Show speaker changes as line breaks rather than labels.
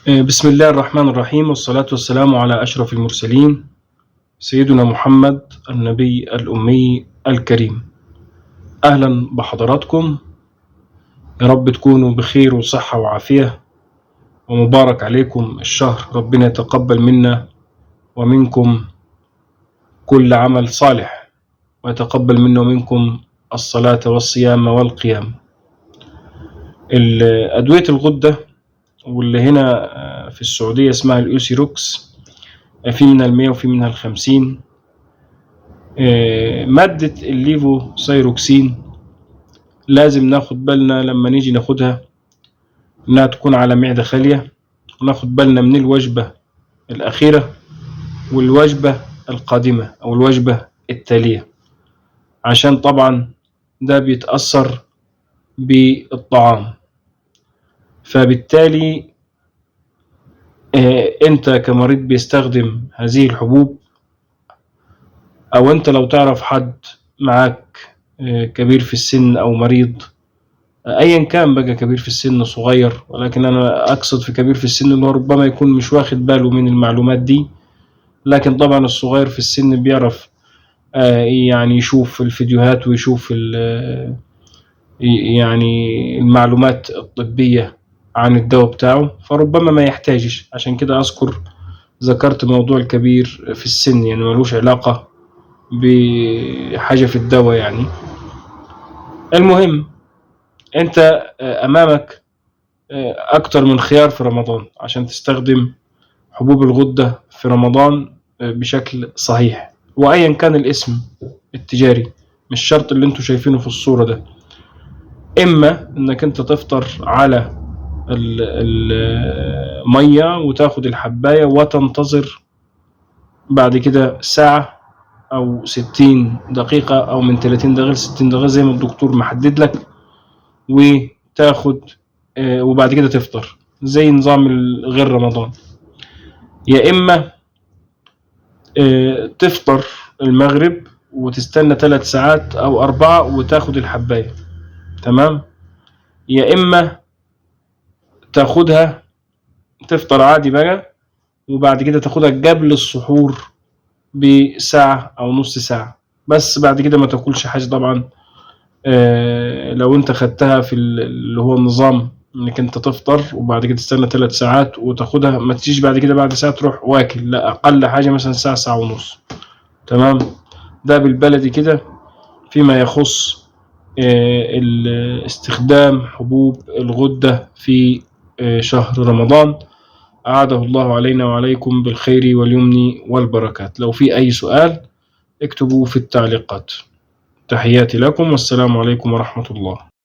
بسم الله الرحمن الرحيم، والصلاة والسلام على أشرف المرسلين سيدنا محمد النبي الأمي الكريم. أهلا بحضراتكم، يا رب تكونوا بخير وصحة وعافية، ومبارك عليكم الشهر. ربنا يتقبل منا ومنكم كل عمل صالح، ويتقبل منا ومنكم الصلاة والصيام والقيام. أدوية الغدة واللي هنا في السعودية اسمها الأوسيروكس، في منها 100 وفي منها 50. مادة الليفوسيروكسين لازم ناخد بالنا لما نيجي ناخدها انها تكون على معدة خالية، وناخد بالنا من الوجبة الأخيرة والوجبة القادمة أو الوجبة التالية، عشان طبعا ده بيتأثر بالطعام. فبالتالي انت كمريض بيستخدم هذه الحبوب، او انت لو تعرف حد معاك كبير في السن او مريض، ايا كان بقى، كبير في السن صغير، ولكن انا اقصد في كبير في السن اللي هو ربما يكون مش واخد باله من المعلومات دي، لكن طبعا الصغير في السن بيعرف يعني يشوف الفيديوهات ويشوف يعني المعلومات الطبية عن الدواء بتاعه، فربما ما يحتاجش. عشان كده ذكرت موضوع الكبير في السن، يعني ملوش علاقة بحاجة في الدواء يعني. المهم انت امامك اكتر من خيار في رمضان عشان تستخدم حبوب الغدة في رمضان بشكل صحيح، وايا كان الاسم التجاري، مش شرط اللي انتوا شايفينه في الصورة ده. اما انك انت تفطر على المية وتاخد الحباية وتنتظر بعد كده ساعة او 60 دقيقة او من 30 دقيقة ل 60 دقيقة زي ما الدكتور محدد لك، وتاخد وبعد كده تفطر زي نظام غير رمضان. يا اما تفطر المغرب وتستنى 3 ساعات او 4 وتاخد الحباية، تمام. يا اما تاخدها تفطر عادي بقى، وبعد كده تاخدها قبل السحور بساعة او نص ساعة، بس بعد كده ما تاكلش حاجة طبعا. لو انت خدتها في اللي هو النظام انك انت تفطر وبعد كده تستنى 3 ساعات وتاخدها، ما تجيش بعد كده بعد ساعة تروح واكل، لا، اقل حاجة مثلا ساعة، ساعة ونص، تمام. ده بالبلدي كده فيما يخص استخدام حبوب الغدة في شهر رمضان. أعاده الله علينا وعليكم بالخير واليمن والبركات. لو في أي سؤال اكتبوا في التعليقات. تحياتي لكم، والسلام عليكم ورحمة الله.